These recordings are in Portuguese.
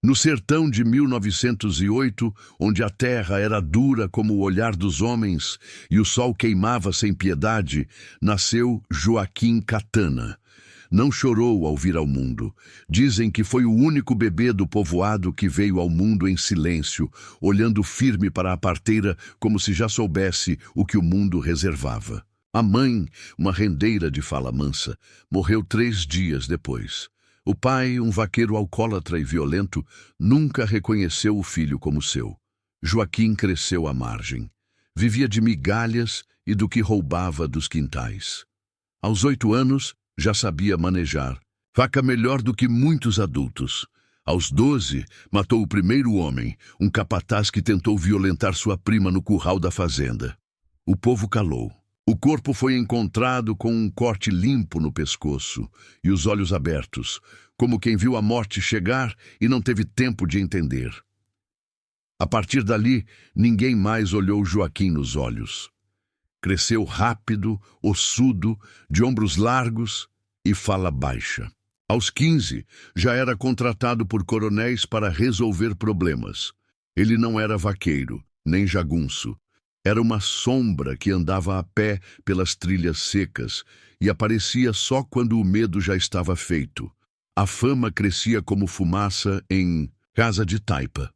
No sertão de 1908, onde a terra era dura como o olhar dos homens e o sol queimava sem piedade, nasceu Joaquim Catana. Não chorou ao vir ao mundo. Dizem que foi o único bebê do povoado que veio ao mundo em silêncio, olhando firme para a parteira como se já soubesse o que o mundo reservava. A mãe, uma rendeira de fala mansa, morreu 3 dias depois. O pai, um vaqueiro alcoólatra e violento, nunca reconheceu o filho como seu. Joaquim cresceu à margem. Vivia de migalhas e do que roubava dos quintais. Aos 8 anos, já sabia manejar faca melhor do que muitos adultos. Aos 12, matou o primeiro homem, um capataz que tentou violentar sua prima no curral da fazenda. O povo calou. O corpo foi encontrado com um corte limpo no pescoço e os olhos abertos, como quem viu a morte chegar e não teve tempo de entender. A partir dali, ninguém mais olhou Joaquim nos olhos. Cresceu rápido, ossudo, de ombros largos e fala baixa. Aos 15, já era contratado por coronéis para resolver problemas. Ele não era vaqueiro, nem jagunço. Era uma sombra que andava a pé pelas trilhas secas e aparecia só quando o medo já estava feito. A fama crescia como fumaça em Casa de Taipa.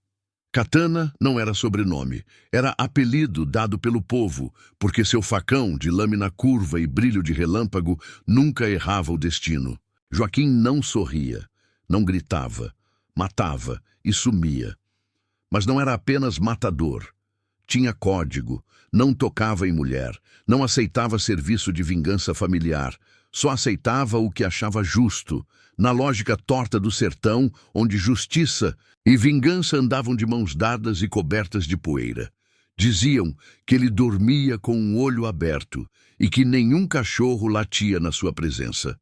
Catana não era sobrenome, era apelido dado pelo povo, porque seu facão, de lâmina curva e brilho de relâmpago, nunca errava o destino. Joaquim não sorria, não gritava, matava e sumia. Mas não era apenas matador. Tinha código, não tocava em mulher, não aceitava serviço de vingança familiar, só aceitava o que achava justo, na lógica torta do sertão, onde justiça e vingança andavam de mãos dadas e cobertas de poeira. Diziam que ele dormia com um olho aberto e que nenhum cachorro latia na sua presença.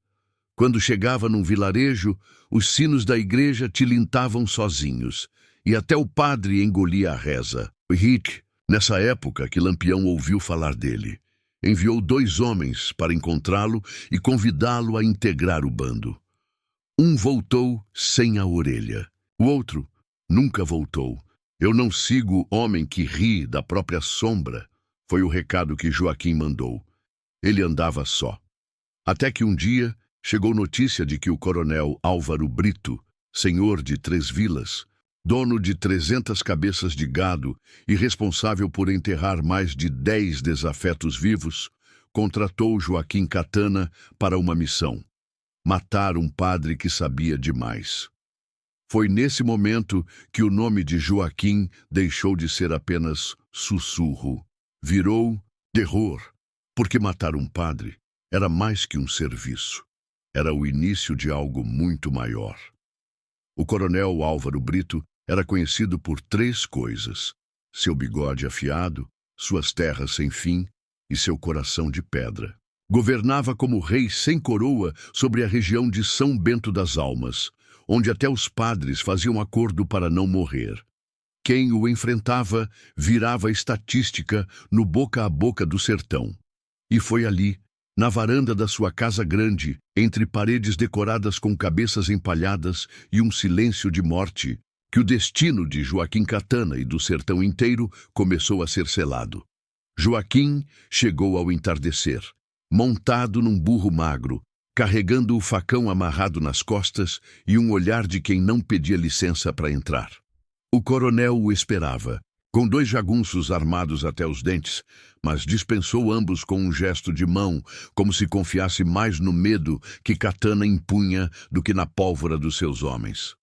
Quando chegava num vilarejo, os sinos da igreja tilintavam sozinhos, e até o padre engolia a reza. Rick, nessa época que Lampião ouviu falar dele, enviou 2 homens para encontrá-lo e convidá-lo a integrar o bando. Um voltou sem a orelha. O outro nunca voltou. Eu não sigo homem que ri da própria sombra, foi o recado que Joaquim mandou. Ele andava só. Até que um dia chegou notícia de que o coronel Álvaro Brito, senhor de 3 vilas, dono de 300 cabeças de gado e responsável por enterrar mais de 10 desafetos vivos, contratou Joaquim Catana para uma missão: matar um padre que sabia demais. Foi nesse momento que o nome de Joaquim deixou de ser apenas sussurro. Virou terror, porque matar um padre era mais que um serviço. Era o início de algo muito maior. O coronel Álvaro Brito era conhecido por 3 coisas: seu bigode afiado, suas terras sem fim e seu coração de pedra. Governava como rei sem coroa sobre a região de São Bento das Almas, onde até os padres faziam acordo para não morrer. Quem o enfrentava virava estatística no boca a boca do sertão. E foi ali, na varanda da sua casa grande, entre paredes decoradas com cabeças empalhadas e um silêncio de morte, que o destino de Joaquim Catana e do sertão inteiro começou a ser selado. Joaquim chegou ao entardecer, montado num burro magro, carregando o facão amarrado nas costas e um olhar de quem não pedia licença para entrar. O coronel o esperava, com 2 jagunços armados até os dentes, mas dispensou ambos com um gesto de mão, como se confiasse mais no medo que Catana impunha do que na pólvora dos seus homens.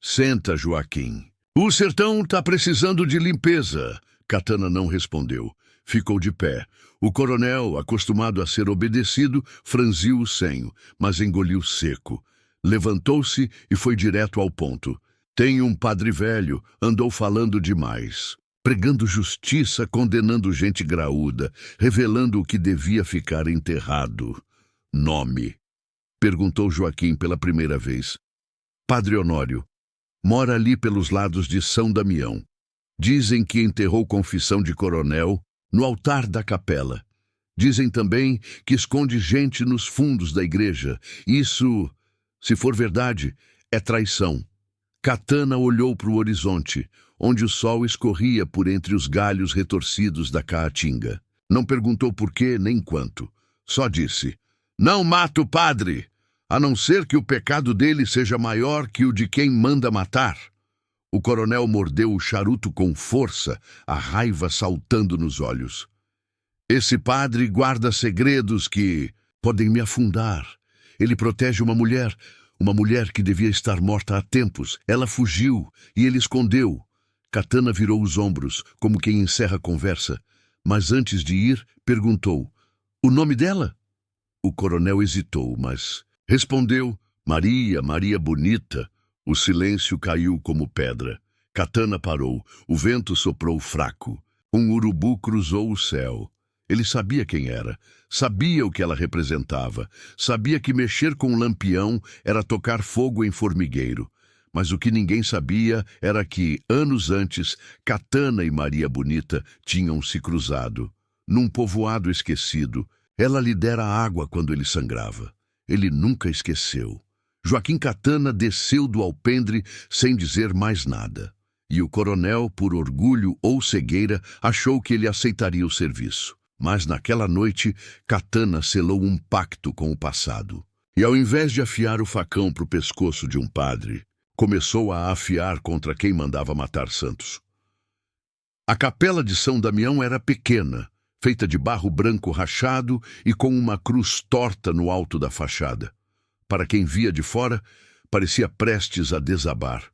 Senta, Joaquim. O sertão está precisando de limpeza. Catana não respondeu. Ficou de pé. O coronel, acostumado a ser obedecido, franziu o senho, mas engoliu seco. Levantou-se e foi direto ao ponto. Tem um padre velho, andou falando demais, pregando justiça, condenando gente graúda, revelando o que devia ficar enterrado. Nome? Perguntou Joaquim pela primeira vez. Padre Honório. Mora ali pelos lados de São Damião. Dizem que enterrou confissão de coronel no altar da capela. Dizem também que esconde gente nos fundos da igreja. Isso, se for verdade, é traição. Katana olhou para o horizonte, onde o sol escorria por entre os galhos retorcidos da caatinga. Não perguntou por quê nem quanto. Só disse: "Não mata o padre, a não ser que o pecado dele seja maior que o de quem manda matar." O coronel mordeu o charuto com força, a raiva saltando nos olhos. "Esse padre guarda segredos que podem me afundar. Ele protege uma mulher que devia estar morta há tempos. Ela fugiu e ele escondeu." Katana virou os ombros, como quem encerra a conversa, mas antes de ir, perguntou: "O nome dela?" O coronel hesitou, mas respondeu: "Maria, Maria Bonita." O silêncio caiu como pedra. Katana parou. O vento soprou fraco. Um urubu cruzou o céu. Ele sabia quem era, sabia o que ela representava, sabia que mexer com um lampião era tocar fogo em formigueiro. Mas o que ninguém sabia era que, anos antes, Katana e Maria Bonita tinham se cruzado. Num povoado esquecido, ela lhe dera água quando ele sangrava. Ele nunca esqueceu. Joaquim Katana desceu do alpendre sem dizer mais nada. E o coronel, por orgulho ou cegueira, achou que ele aceitaria o serviço. Mas naquela noite, Katana selou um pacto com o passado. E ao invés de afiar o facão para o pescoço de um padre, começou a afiar contra quem mandava matar santos. A capela de São Damião era pequena, feita de barro branco rachado e com uma cruz torta no alto da fachada. Para quem via de fora, parecia prestes a desabar.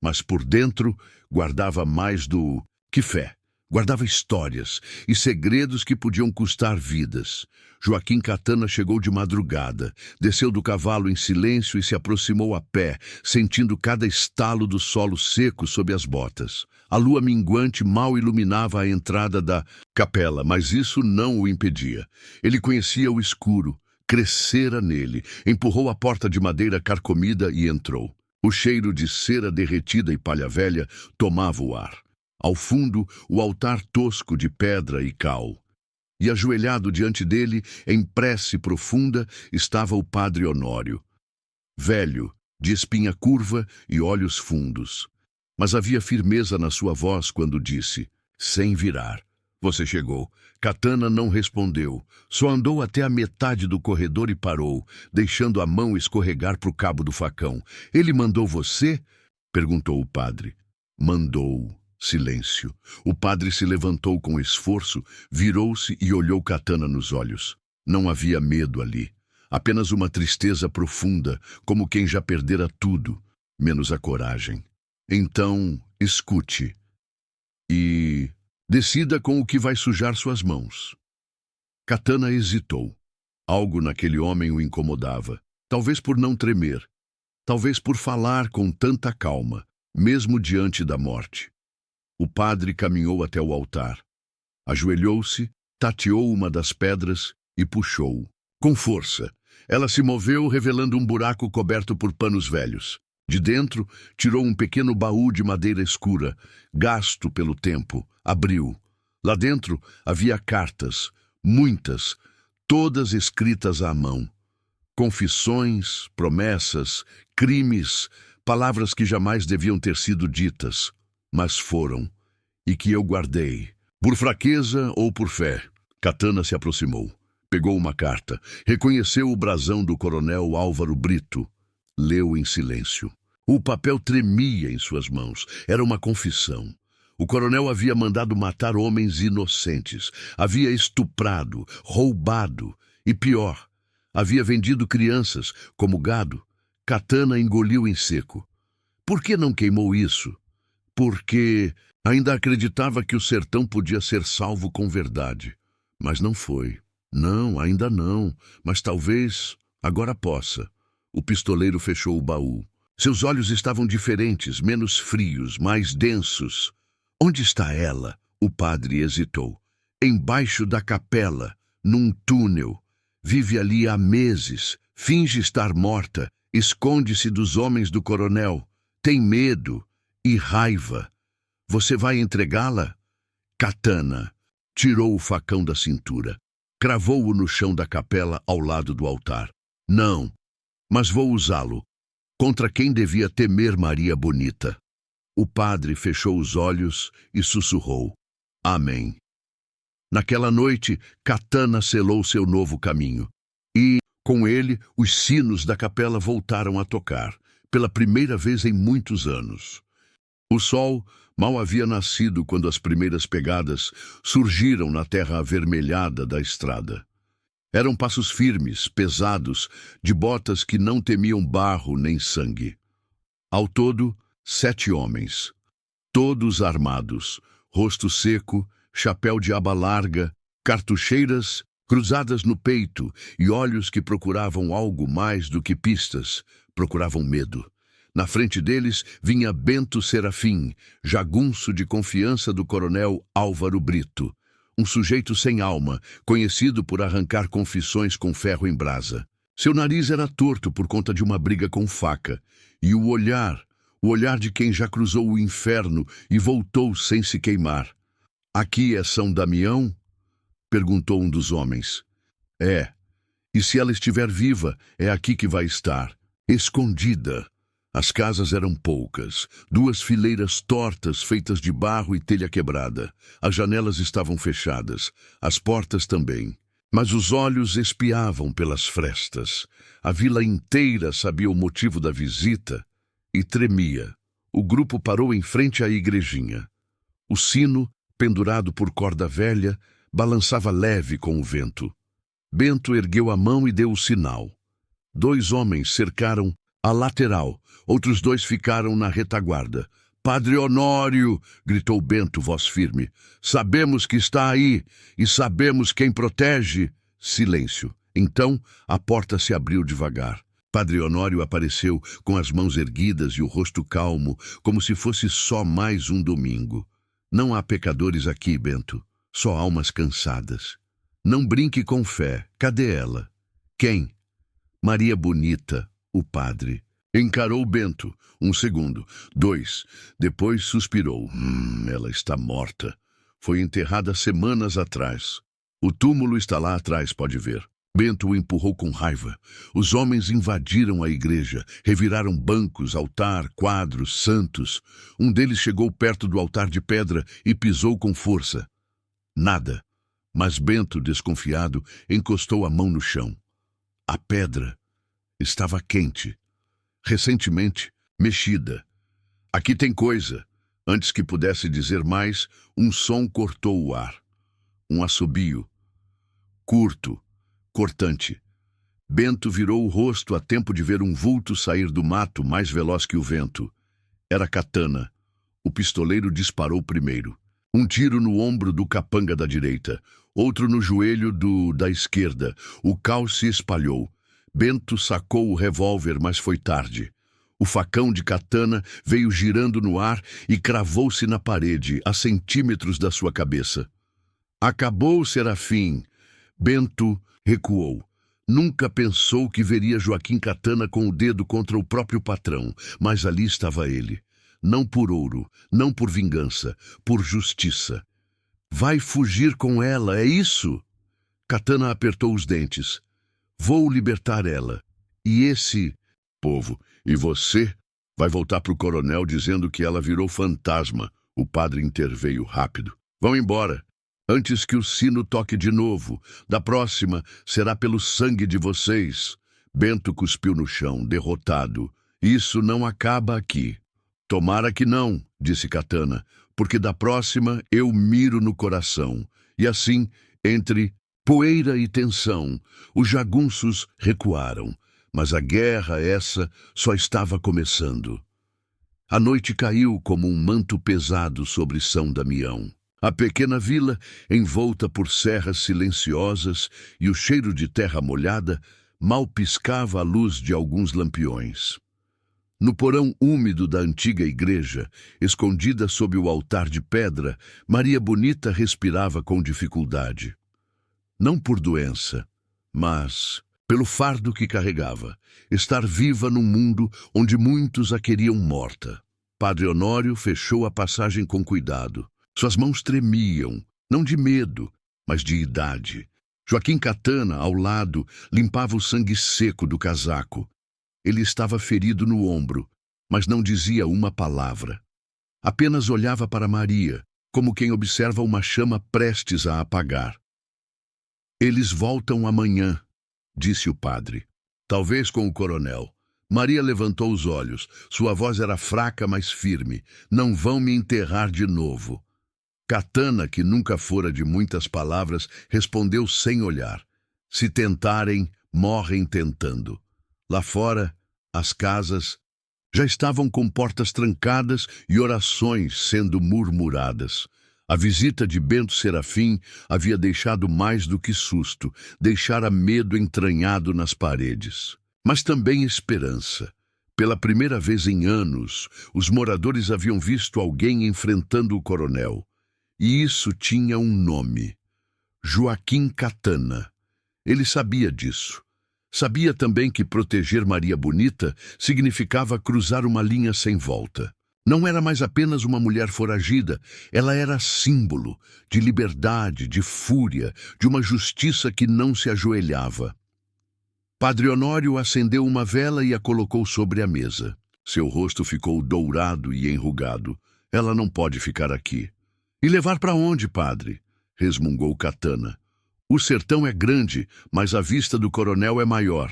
Mas por dentro guardava mais do que fé. Guardava histórias e segredos que podiam custar vidas. Joaquim Katana chegou de madrugada, desceu do cavalo em silêncio e se aproximou a pé, sentindo cada estalo do solo seco sob as botas. A lua minguante mal iluminava a entrada da capela, mas isso não o impedia. Ele conhecia o escuro, crescera nele, empurrou a porta de madeira carcomida e entrou. O cheiro de cera derretida e palha velha tomava o ar. Ao fundo, o altar tosco de pedra e cal. E ajoelhado diante dele, em prece profunda, estava o padre Honório. Velho, de espinha curva e olhos fundos. Mas havia firmeza na sua voz quando disse, sem virar: "Você chegou." Katana não respondeu. Só andou até a metade do corredor e parou, deixando a mão escorregar para o cabo do facão. "Ele mandou você?" perguntou o padre. "Mandou." Silêncio. O padre se levantou com esforço, virou-se e olhou Katana nos olhos. Não havia medo ali. Apenas uma tristeza profunda, como quem já perdera tudo, menos a coragem. "Então, escute. E decida com o que vai sujar suas mãos." Katana hesitou. Algo naquele homem o incomodava. Talvez por não tremer. Talvez por falar com tanta calma, mesmo diante da morte. O padre caminhou até o altar. Ajoelhou-se, tateou uma das pedras e puxou. Com força, ela se moveu, revelando um buraco coberto por panos velhos. De dentro, tirou um pequeno baú de madeira escura, gasto pelo tempo. Abriu. Lá dentro havia cartas, muitas, todas escritas à mão. Confissões, promessas, crimes, palavras que jamais deviam ter sido ditas, mas foram, e que eu guardei. Por fraqueza ou por fé, Katana se aproximou. Pegou uma carta, reconheceu o brasão do coronel Álvaro Brito. Leu em silêncio. O papel tremia em suas mãos. Era uma confissão. O coronel havia mandado matar homens inocentes. Havia estuprado, roubado e, pior, havia vendido crianças como gado. Katana engoliu em seco. Por que não queimou isso? Porque ainda acreditava que o sertão podia ser salvo com verdade. Mas não foi. Não, ainda não. Mas talvez agora possa. O pistoleiro fechou o baú. Seus olhos estavam diferentes, menos frios, mais densos. "Onde está ela?" O padre hesitou. "Embaixo da capela, num túnel. Vive ali há meses. Finge estar morta. Esconde-se dos homens do coronel. Tem medo e raiva. Você vai entregá-la?" Katana tirou o facão da cintura. Cravou-o no chão da capela ao lado do altar. "Não, mas vou usá-lo." contra quem devia temer Maria Bonita. O padre fechou os olhos e sussurrou: Amém. Naquela noite, Catana selou seu novo caminho. E, com ele, os sinos da capela voltaram a tocar, pela primeira vez em muitos anos. O sol mal havia nascido quando as primeiras pegadas surgiram na terra avermelhada da estrada. Eram passos firmes, pesados, de botas que não temiam barro nem sangue. Ao todo, 7 homens, todos armados, rosto seco, chapéu de aba larga, cartucheiras cruzadas no peito e olhos que procuravam algo mais do que pistas, procuravam medo. Na frente deles vinha Bento Serafim, jagunço de confiança do coronel Álvaro Brito, um sujeito sem alma, conhecido por arrancar confissões com ferro em brasa. Seu nariz era torto por conta de uma briga com faca, e o olhar de quem já cruzou o inferno e voltou sem se queimar. Aqui é São Damião? Perguntou um dos homens. É, e se ela estiver viva, é aqui que vai estar, escondida. As casas eram poucas, 2 fileiras tortas feitas de barro e telha quebrada. As janelas estavam fechadas, as portas também. Mas os olhos espiavam pelas frestas. A vila inteira sabia o motivo da visita e tremia. O grupo parou em frente à igrejinha. O sino, pendurado por corda velha, balançava leve com o vento. Bento ergueu a mão e deu o sinal. 2 homens cercaram a lateral, outros 2 ficaram na retaguarda. Padre Honório, gritou Bento, voz firme. Sabemos que está aí e sabemos quem protege. Silêncio. Então a porta se abriu devagar. Padre Honório apareceu com as mãos erguidas e o rosto calmo, como se fosse só mais um domingo. Não há pecadores aqui, Bento, só almas cansadas. Não brinque com fé. Cadê ela? Quem? Maria Bonita, o padre. Encarou Bento. 1 segundo. 2. Depois suspirou. Ela está morta. Foi enterrada semanas atrás. O túmulo está lá atrás, pode ver. Bento o empurrou com raiva. Os homens invadiram a igreja, reviraram bancos, altar, quadros, santos. Um deles chegou perto do altar de pedra e pisou com força. Nada. Mas Bento, desconfiado, encostou a mão no chão. A pedra estava quente, recentemente mexida. Aqui tem coisa. Antes que pudesse dizer mais, um som cortou o ar. Um assobio. Curto. Cortante. Bento virou o rosto a tempo de ver um vulto sair do mato mais veloz que o vento. Era Catana. O pistoleiro disparou primeiro. Um tiro no ombro do capanga da direita, outro no joelho da esquerda. O caos se espalhou. Bento sacou o revólver, mas foi tarde. O facão de Catana veio girando no ar e cravou-se na parede, a centímetros da sua cabeça. Acabou, Serafim. Bento recuou. Nunca pensou que veria Joaquim Catana com o dedo contra o próprio patrão, mas ali estava ele. Não por ouro, não por vingança, por justiça. Vai fugir com ela, é isso? Catana apertou os dentes. Vou libertar ela. E esse povo, e você, vai voltar para o coronel dizendo que ela virou fantasma. O padre interveio rápido. Vão embora. Antes que o sino toque de novo. Da próxima, será pelo sangue de vocês. Bento cuspiu no chão, derrotado. Isso não acaba aqui. Tomara que não, disse Catana, porque da próxima eu miro no coração. E assim, entre poeira e tensão, os jagunços recuaram. Mas a guerra, essa, só estava começando. A noite caiu como um manto pesado sobre São Damião. A pequena vila, envolta por serras silenciosas e o cheiro de terra molhada, mal piscava a luz de alguns lampiões. No porão úmido da antiga igreja, escondida sob o altar de pedra, Maria Bonita respirava com dificuldade. Não por doença, mas pelo fardo que carregava, estar viva num mundo onde muitos a queriam morta. Padre Honório fechou a passagem com cuidado. Suas mãos tremiam, não de medo, mas de idade. Joaquim Catana, ao lado, limpava o sangue seco do casaco. Ele estava ferido no ombro, mas não dizia uma palavra. Apenas olhava para Maria, como quem observa uma chama prestes a apagar. Eles voltam amanhã, disse o padre. Talvez com o coronel. Maria levantou os olhos. Sua voz era fraca, mas firme. Não vão me enterrar de novo. Catana, que nunca fora de muitas palavras, respondeu sem olhar. Se tentarem, morrem tentando. Lá fora, as casas já estavam com portas trancadas e orações sendo murmuradas. A visita de Bento Serafim havia deixado mais do que susto, deixara medo entranhado nas paredes. Mas também esperança. Pela primeira vez em anos, os moradores haviam visto alguém enfrentando o coronel. E isso tinha um nome: Joaquim Catana. Ele sabia disso. Sabia também que proteger Maria Bonita significava cruzar uma linha sem volta. Não era mais apenas uma mulher foragida, ela era símbolo de liberdade, de fúria, de uma justiça que não se ajoelhava. Padre Honório acendeu uma vela e a colocou sobre a mesa. Seu rosto ficou dourado e enrugado. Ela não pode ficar aqui. E levar para onde, padre? Resmungou Catana. O sertão é grande, mas a vista do coronel é maior.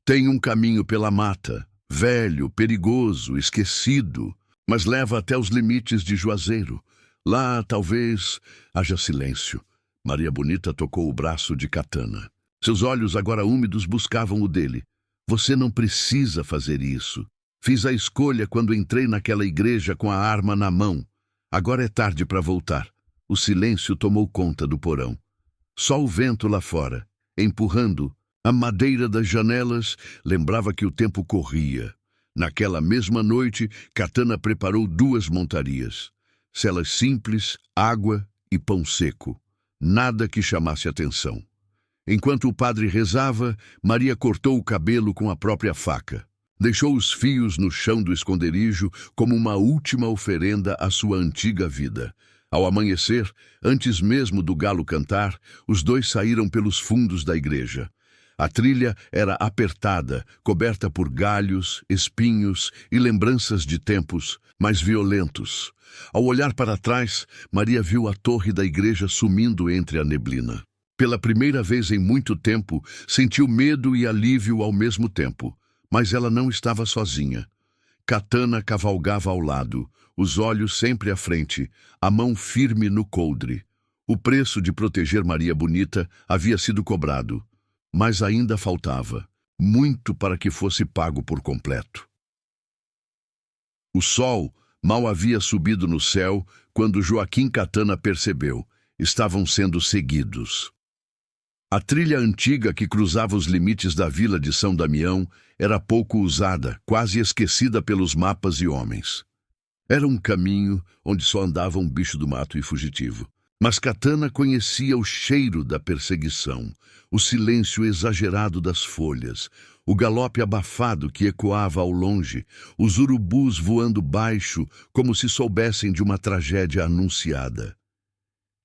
Tem um caminho pela mata, velho, perigoso, esquecido, mas leva até os limites de Juazeiro. Lá, talvez, haja silêncio. Maria Bonita tocou o braço de Catana. Seus olhos, agora úmidos, buscavam o dele. Você não precisa fazer isso. Fiz a escolha quando entrei naquela igreja com a arma na mão. Agora é tarde para voltar. O silêncio tomou conta do porão. Só o vento lá fora, empurrando a madeira das janelas, lembrava que o tempo corria. Naquela mesma noite, Catana preparou 2 montarias. Celas simples, água e pão seco. Nada que chamasse atenção. Enquanto o padre rezava, Maria cortou o cabelo com a própria faca. Deixou os fios no chão do esconderijo como uma última oferenda à sua antiga vida. Ao amanhecer, antes mesmo do galo cantar, os 2 saíram pelos fundos da igreja. A trilha era apertada, coberta por galhos, espinhos e lembranças de tempos mais violentos. Ao olhar para trás, Maria viu a torre da igreja sumindo entre a neblina. Pela primeira vez em muito tempo, sentiu medo e alívio ao mesmo tempo. Mas ela não estava sozinha. Catana cavalgava ao lado, os olhos sempre à frente, a mão firme no coldre. O preço de proteger Maria Bonita havia sido cobrado, mas ainda faltava muito para que fosse pago por completo. O sol mal havia subido no céu quando Joaquim Catana percebeu: estavam sendo seguidos. A trilha antiga que cruzava os limites da vila de São Damião era pouco usada, quase esquecida pelos mapas e homens. Era um caminho onde só andava um bicho do mato e fugitivo. Mas Catana conhecia o cheiro da perseguição, o silêncio exagerado das folhas, o galope abafado que ecoava ao longe, os urubus voando baixo como se soubessem de uma tragédia anunciada.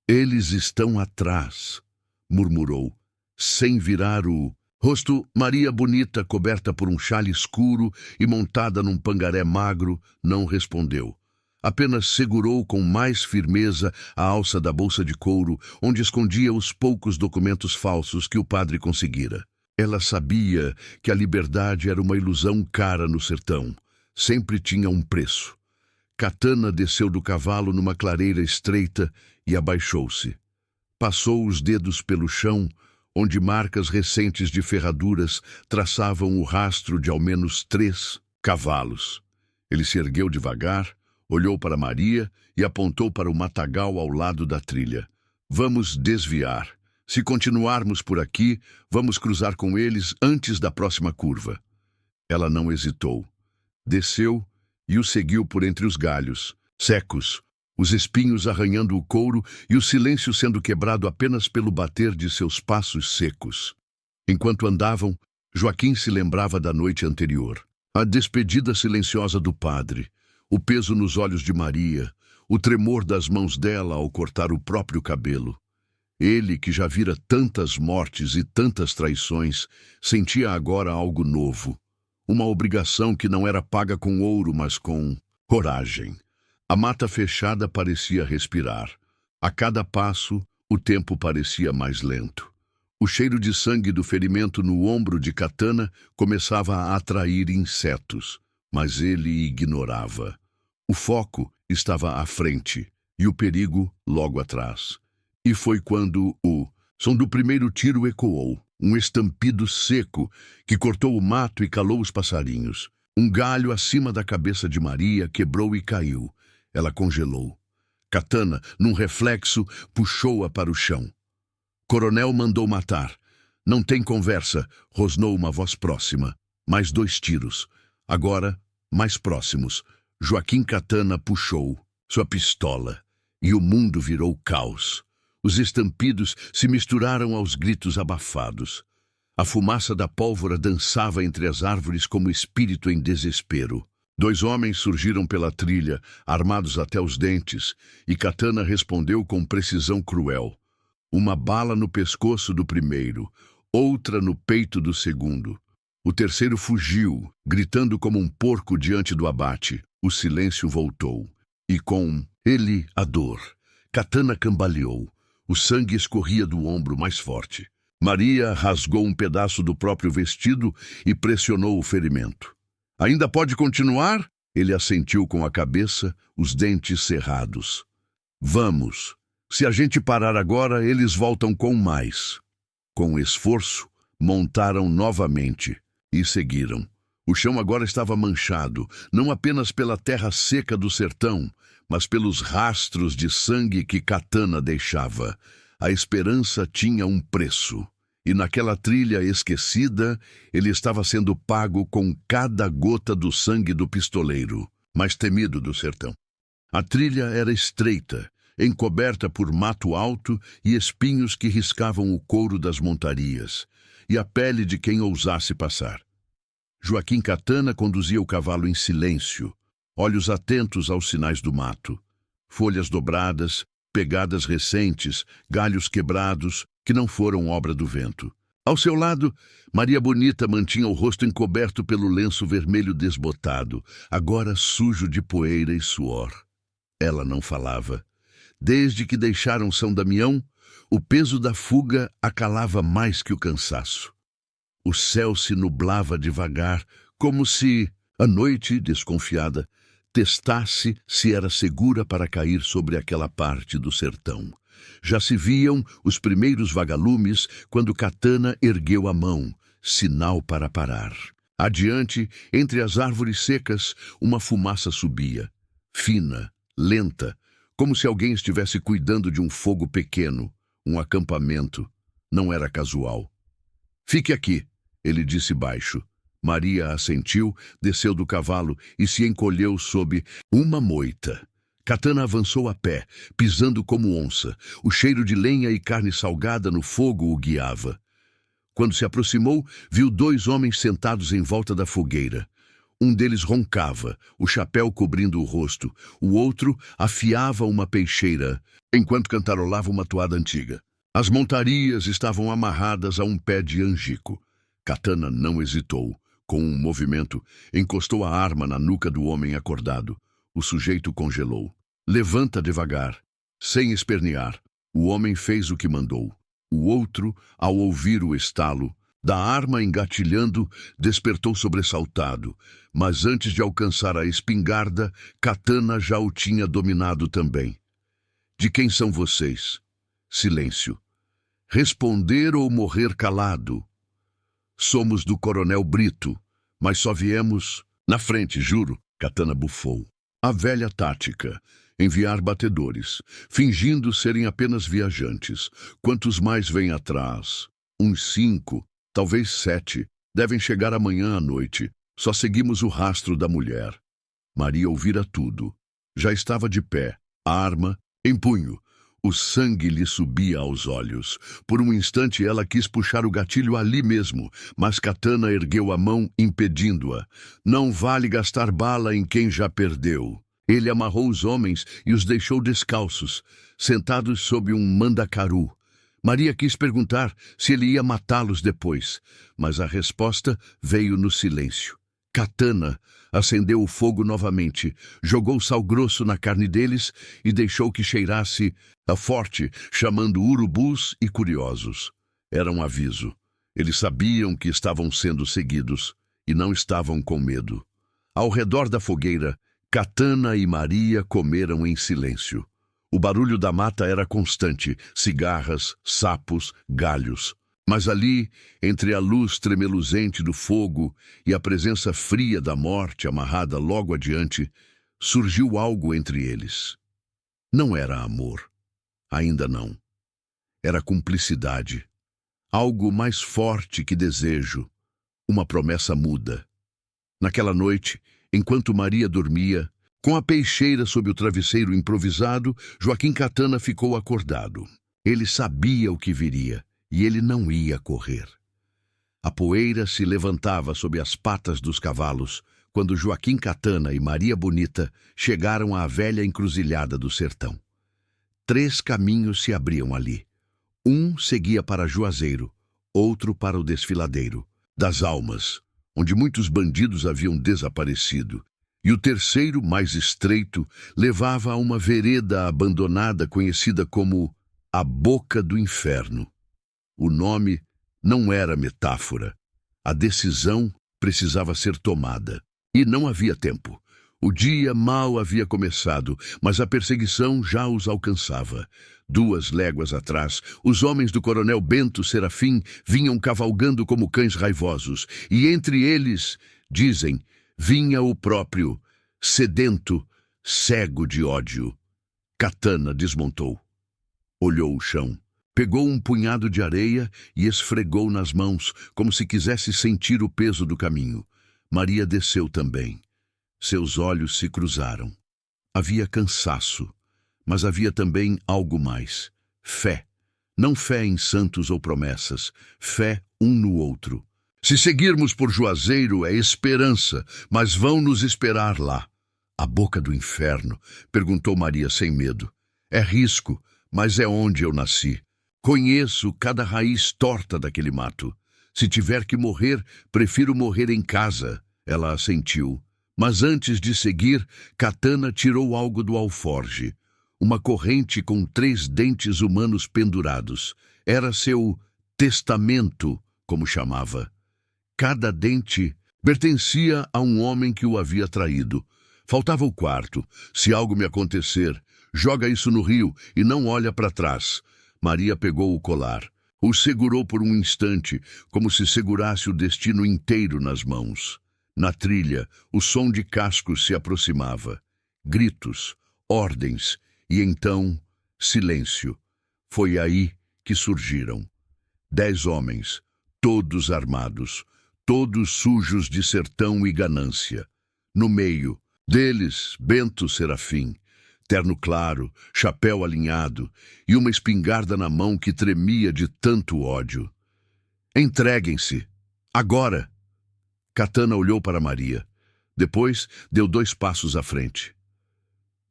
Eles estão atrás, murmurou, sem virar o rosto. Maria Bonita, coberta por um xale escuro e montada num pangaré magro, não respondeu. Apenas segurou com mais firmeza a alça da bolsa de couro, onde escondia os poucos documentos falsos que o padre conseguira. Ela sabia que a liberdade era uma ilusão cara no sertão. Sempre tinha um preço. Catana desceu do cavalo numa clareira estreita e abaixou-se. Passou os dedos pelo chão, onde marcas recentes de ferraduras traçavam o rastro de ao menos 3 cavalos. Ele se ergueu devagar, olhou para Maria e apontou para o matagal ao lado da trilha. Vamos desviar. Se continuarmos por aqui, vamos cruzar com eles antes da próxima curva. Ela não hesitou. Desceu e o seguiu por entre os galhos, secos, os espinhos arranhando o couro e o silêncio sendo quebrado apenas pelo bater de seus passos secos. Enquanto andavam, Joaquim se lembrava da noite anterior. A despedida silenciosa do padre, o peso nos olhos de Maria, o tremor das mãos dela ao cortar o próprio cabelo. Ele, que já vira tantas mortes e tantas traições, sentia agora algo novo. uma obrigação que não era paga com ouro, mas com coragem. A mata fechada parecia respirar. A cada passo, o tempo parecia mais lento. O cheiro de sangue do ferimento no ombro de Katana começava a atrair insetos, mas ele ignorava. O foco estava à frente e o perigo logo atrás. E foi quando o som do primeiro tiro ecoou, um estampido seco que cortou o mato e calou os passarinhos. Um galho acima da cabeça de Maria quebrou e caiu. Ela congelou. Katana, num reflexo, puxou-a para o chão. Coronel mandou matar. Não tem conversa, rosnou uma voz próxima. Mais 2 tiros. Agora, mais próximos. Joaquim Katana puxou sua pistola e o mundo virou caos. Os estampidos se misturaram aos gritos abafados. A fumaça da pólvora dançava entre as árvores como espírito em desespero. 2 homens surgiram pela trilha, armados até os dentes, e Katana respondeu com precisão cruel. Uma bala no pescoço do primeiro, outra no peito do segundo. O terceiro fugiu, gritando como um porco diante do abate. O silêncio voltou, e com ele a dor. Katana cambaleou. O sangue escorria do ombro mais forte. Maria rasgou um pedaço do próprio vestido e pressionou o ferimento. Ainda pode continuar? Ele assentiu com a cabeça, os dentes cerrados. Vamos. Se a gente parar agora, eles voltam com mais. Com esforço, montaram novamente e seguiram. O chão agora estava manchado, não apenas pela terra seca do sertão, mas pelos rastros de sangue que Katana deixava. A esperança tinha um preço, e naquela trilha esquecida, ele estava sendo pago com cada gota do sangue do pistoleiro, mais temido do sertão. A trilha era estreita, encoberta por mato alto e espinhos que riscavam o couro das montarias, e a pele de quem ousasse passar. Joaquim Katana conduzia o cavalo em silêncio, olhos atentos aos sinais do mato. Folhas dobradas, pegadas recentes, galhos quebrados, que não foram obra do vento. Ao seu lado, Maria Bonita mantinha o rosto encoberto pelo lenço vermelho desbotado, agora sujo de poeira e suor. Ela não falava. Desde que deixaram São Damião, o peso da fuga a calava mais que o cansaço. O céu se nublava devagar, como se, a noite, desconfiada, testasse se era segura para cair sobre aquela parte do sertão. Já se viam os primeiros vagalumes quando Katana ergueu a mão, sinal para parar. Adiante, entre as árvores secas, uma fumaça subia, fina, lenta, como se alguém estivesse cuidando de um fogo pequeno, um acampamento. Não era casual. Fique aqui, ele disse baixo. Maria assentiu, desceu do cavalo e se encolheu sob uma moita. Katana avançou a pé, pisando como onça. O cheiro de lenha e carne salgada no fogo o guiava. Quando se aproximou, viu 2 homens sentados em volta da fogueira. Um deles roncava, o chapéu cobrindo o rosto. O outro afiava uma peixeira, enquanto cantarolava uma toada antiga. As montarias estavam amarradas a um pé de angico. Katana não hesitou. Com um movimento, encostou a arma na nuca do homem acordado. O sujeito congelou. Levanta devagar, sem espernear. O homem fez o que mandou. O outro, ao ouvir o estalo da arma engatilhando, despertou sobressaltado. Mas antes de alcançar a espingarda, Katana já o tinha dominado também. De quem são vocês? Silêncio. Responder ou morrer calado? Somos do Coronel Brito, mas só viemos na frente, juro. Katana bufou. A velha tática, enviar batedores, fingindo serem apenas viajantes. Quantos mais vêm atrás? Uns 5, talvez 7. Devem chegar amanhã à noite. Só seguimos o rastro da mulher. Maria ouvira tudo. Já estava de pé, a arma em punho. O sangue lhe subia aos olhos. Por um instante ela quis puxar o gatilho ali mesmo, mas Katana ergueu a mão, impedindo-a. Não vale gastar bala em quem já perdeu. Ele amarrou os homens e os deixou descalços, sentados sob um mandacaru. Maria quis perguntar se ele ia matá-los depois, mas a resposta veio no silêncio. Katana acendeu o fogo novamente, jogou sal grosso na carne deles e deixou que cheirasse a forte, chamando urubus e curiosos. Era um aviso. Eles sabiam que estavam sendo seguidos e não estavam com medo. Ao redor da fogueira, Katana e Maria comeram em silêncio. O barulho da mata era constante, cigarras, sapos, galhos. Mas ali, entre a luz tremeluzente do fogo e a presença fria da morte amarrada logo adiante, surgiu algo entre eles. Não era amor. Ainda não. Era cumplicidade. Algo mais forte que desejo. Uma promessa muda. Naquela noite, enquanto Maria dormia, com a peixeira sob o travesseiro improvisado, Joaquim Katana ficou acordado. Ele sabia o que viria. E ele não ia correr. A poeira se levantava sob as patas dos cavalos quando Joaquim Katana e Maria Bonita chegaram à velha encruzilhada do sertão. 3 caminhos se abriam ali. Um seguia para Juazeiro, outro para o desfiladeiro das Almas, onde muitos bandidos haviam desaparecido, e o terceiro, mais estreito, levava a uma vereda abandonada conhecida como a Boca do Inferno. O nome não era metáfora. A decisão precisava ser tomada. E não havia tempo. O dia mal havia começado, mas a perseguição já os alcançava. 2 léguas atrás, os homens do coronel Bento Serafim vinham cavalgando como cães raivosos, e entre eles, dizem, vinha o próprio, sedento, cego de ódio. Katana desmontou. Olhou o chão. Pegou um punhado de areia e esfregou nas mãos, como se quisesse sentir o peso do caminho. Maria desceu também. Seus olhos se cruzaram. Havia cansaço, mas havia também algo mais. Fé. Não fé em santos ou promessas, fé um no outro. Se seguirmos por Juazeiro é esperança, mas vão nos esperar lá. A boca do inferno? Perguntou Maria sem medo. É risco, mas é onde eu nasci. Conheço cada raiz torta daquele mato. Se tiver que morrer, prefiro morrer em casa, ela assentiu. Mas antes de seguir, Katana tirou algo do alforge. Uma corrente com 3 dentes humanos pendurados. Era seu testamento, como chamava. Cada dente pertencia a um homem que o havia traído. Faltava o quarto. Se algo me acontecer, joga isso no rio e não olha para trás. Maria pegou o colar. O segurou por um instante, como se segurasse o destino inteiro nas mãos. Na trilha, o som de cascos se aproximava. Gritos, ordens, e então, silêncio. Foi aí que surgiram. 10 homens, todos armados, todos sujos de sertão e ganância. No meio deles, Bento Serafim, terno claro, chapéu alinhado e uma espingarda na mão que tremia de tanto ódio. Entreguem-se! Agora! Katana olhou para Maria. Depois, deu 2 passos à frente.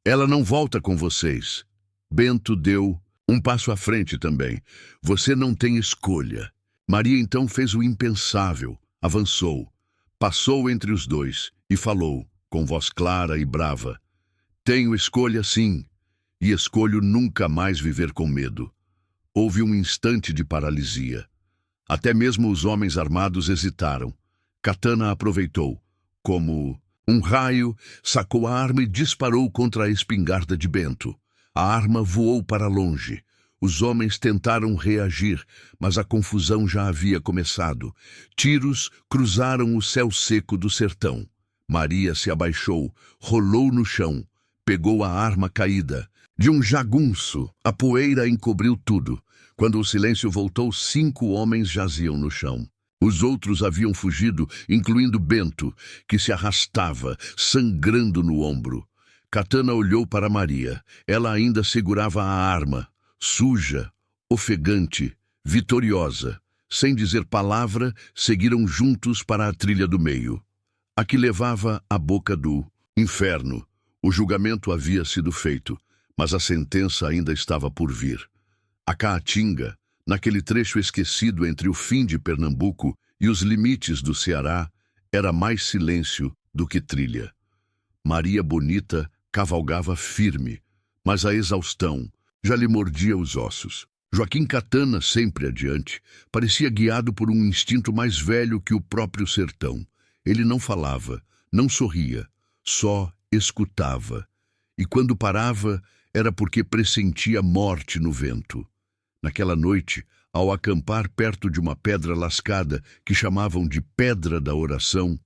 Ela não volta com vocês. Bento deu um passo à frente também. Você não tem escolha. Maria então fez o impensável. Avançou. Passou entre os 2 e falou, com voz clara e brava. Tenho escolha sim, e escolho nunca mais viver com medo. Houve um instante de paralisia. Até mesmo os homens armados hesitaram. Katana aproveitou. Como um raio, sacou a arma e disparou contra a espingarda de Bento. A arma voou para longe. Os homens tentaram reagir, mas a confusão já havia começado. Tiros cruzaram o céu seco do sertão. Maria se abaixou, rolou no chão. Pegou a arma caída. De um jagunço, a poeira encobriu tudo. Quando o silêncio voltou, 5 homens jaziam no chão. Os outros haviam fugido, incluindo Bento, que se arrastava, sangrando no ombro. Katana olhou para Maria. Ela ainda segurava a arma, suja, ofegante, vitoriosa. Sem dizer palavra, seguiram juntos para a trilha do meio, a que levava à boca do inferno. O julgamento havia sido feito, mas a sentença ainda estava por vir. A Caatinga, naquele trecho esquecido entre o fim de Pernambuco e os limites do Ceará, Era mais silêncio do que trilha. Maria Bonita cavalgava firme, mas a exaustão já lhe mordia os ossos. Joaquim Catana, sempre adiante, parecia guiado por um instinto mais velho que o próprio sertão. Ele não falava, não sorria, só escutava. E quando parava, era porque pressentia morte no vento. Naquela noite, ao acampar perto de uma pedra lascada que chamavam de Pedra da Oração,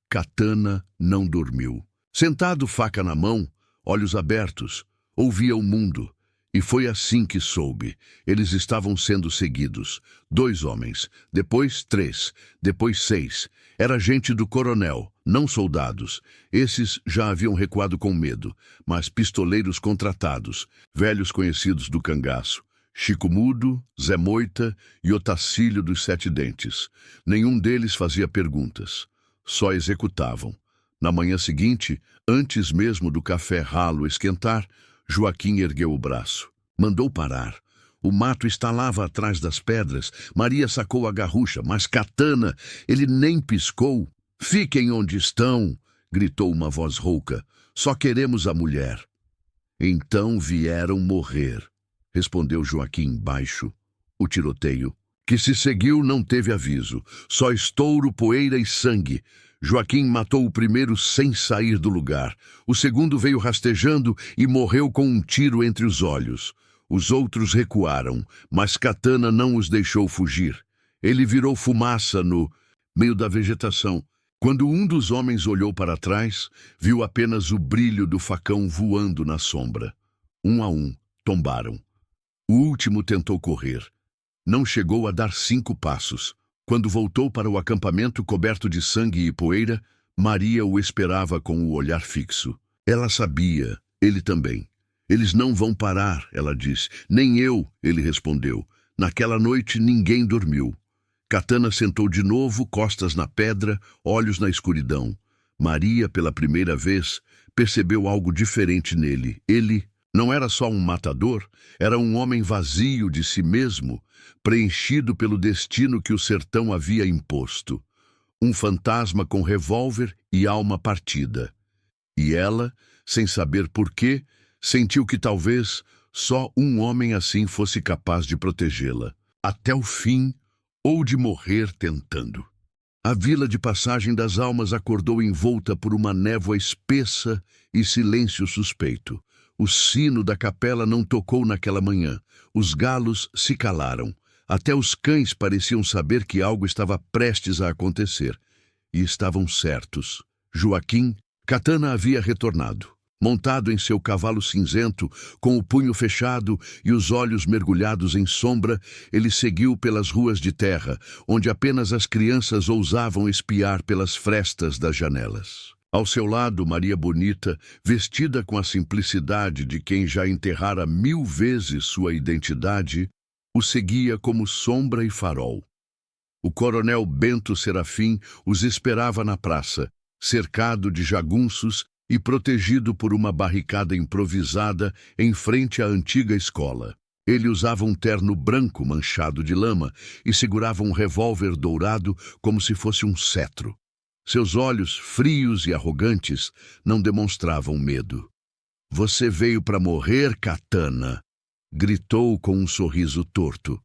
Catana não dormiu. Sentado, faca na mão, olhos abertos, ouvia o mundo. E foi assim que soube. Eles estavam sendo seguidos. 2 homens, depois 3, depois 6. Era gente do coronel, não soldados. Esses já haviam recuado com medo, mas pistoleiros contratados, velhos conhecidos do cangaço. Chico Mudo, Zé Moita e Otacílio dos 7 Dentes. Nenhum deles fazia perguntas. Só executavam. Na manhã seguinte, antes mesmo do café ralo esquentar, Joaquim ergueu o braço. Mandou parar. O mato estalava atrás das pedras. Maria sacou a garrucha, mas Catana, ele nem piscou. "Fiquem onde estão!" gritou uma voz rouca. "Só queremos a mulher." "Então vieram morrer", respondeu Joaquim baixo. O tiroteio que se seguiu não teve aviso. Só estouro, poeira e sangue. Joaquim matou o primeiro sem sair do lugar. O segundo veio rastejando e morreu com um tiro entre os olhos. Os outros recuaram, mas Catana não os deixou fugir. Ele virou fumaça no meio da vegetação. Quando um dos homens olhou para trás, viu apenas o brilho do facão voando na sombra. Um a um, tombaram. O último tentou correr. Não chegou a dar 5 passos. Quando voltou para o acampamento coberto de sangue e poeira, Maria o esperava com o olhar fixo. Ela sabia, ele também. "Eles não vão parar", ela disse. "Nem eu", ele respondeu. Naquela noite ninguém dormiu. Catana sentou de novo, costas na pedra, olhos na escuridão. Maria, pela primeira vez, percebeu algo diferente nele. Ele não era só um matador, era um homem vazio de si mesmo, preenchido pelo destino que o sertão havia imposto. Um fantasma com revólver e alma partida. E ela, sem saber por quê, sentiu que talvez só um homem assim fosse capaz de protegê-la, até o fim ou de morrer tentando. A vila de Passagem das Almas acordou envolta por uma névoa espessa e silêncio suspeito. O sino da capela não tocou naquela manhã. Os galos se calaram. Até os cães pareciam saber que algo estava prestes a acontecer. E estavam certos. Joaquim Catana havia retornado. Montado em seu cavalo cinzento, com o punho fechado e os olhos mergulhados em sombra, ele seguiu pelas ruas de terra, onde apenas as crianças ousavam espiar pelas frestas das janelas. Ao seu lado, Maria Bonita, vestida com a simplicidade de quem já enterrara 1000 vezes sua identidade, o seguia como sombra e farol. O coronel Bento Serafim os esperava na praça, cercado de jagunços e protegido por uma barricada improvisada em frente à antiga escola. Ele usava um terno branco manchado de lama e segurava um revólver dourado como se fosse um cetro. Seus olhos, frios e arrogantes, não demonstravam medo. "Você veio para morrer, Catana?" gritou com um sorriso torto.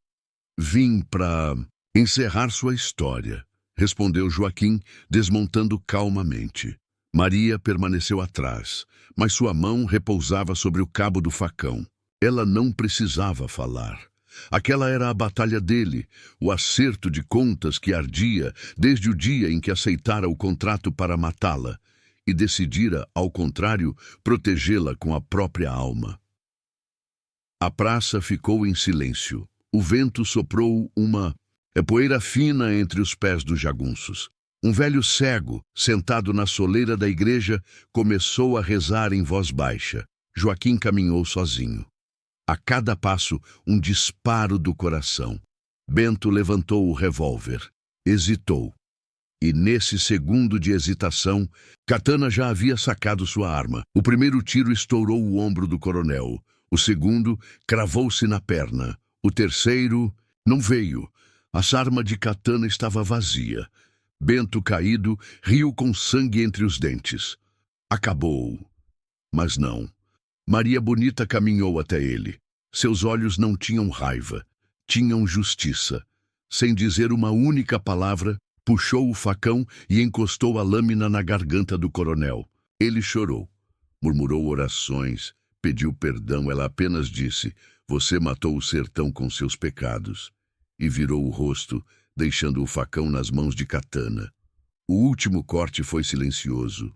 "Vim para encerrar sua história", respondeu Joaquim, desmontando calmamente. Maria permaneceu atrás, mas sua mão repousava sobre o cabo do facão. Ela não precisava falar. Aquela era a batalha dele, o acerto de contas que ardia desde o dia em que aceitara o contrato para matá-la e decidira, ao contrário, protegê-la com a própria alma. A praça ficou em silêncio. O vento soprou uma poeira fina entre os pés dos jagunços. Um velho cego, sentado na soleira da igreja, começou a rezar em voz baixa. Joaquim caminhou sozinho. A cada passo, um disparo do coração. Bento levantou o revólver. Hesitou. E nesse segundo de hesitação, Catana já havia sacado sua arma. O primeiro tiro estourou o ombro do coronel. O segundo cravou-se na perna. O terceiro não veio. A arma de Catana estava vazia. Bento, caído, riu com sangue entre os dentes. Acabou. Mas não. Maria Bonita caminhou até ele. Seus olhos não tinham raiva, tinham justiça. Sem dizer uma única palavra, puxou o facão e encostou a lâmina na garganta do coronel. Ele chorou, murmurou orações, pediu perdão. Ela apenas disse: "Você matou o sertão com seus pecados." E virou o rosto, deixando o facão nas mãos de Katana. O último corte foi silencioso.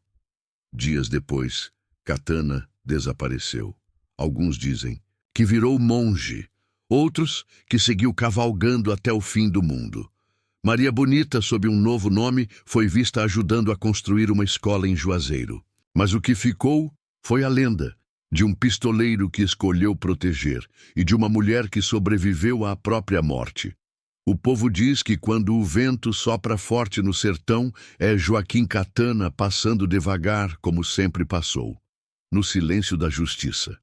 Dias depois, Katana desapareceu. Alguns dizem que virou monge, outros que seguiu cavalgando até o fim do mundo. Maria Bonita, sob um novo nome, foi vista ajudando a construir uma escola em Juazeiro. Mas o que ficou foi a lenda de um pistoleiro que escolheu proteger e de uma mulher que sobreviveu à própria morte. O povo diz que quando o vento sopra forte no sertão, é Joaquim Katana passando devagar, como sempre passou, no silêncio da justiça.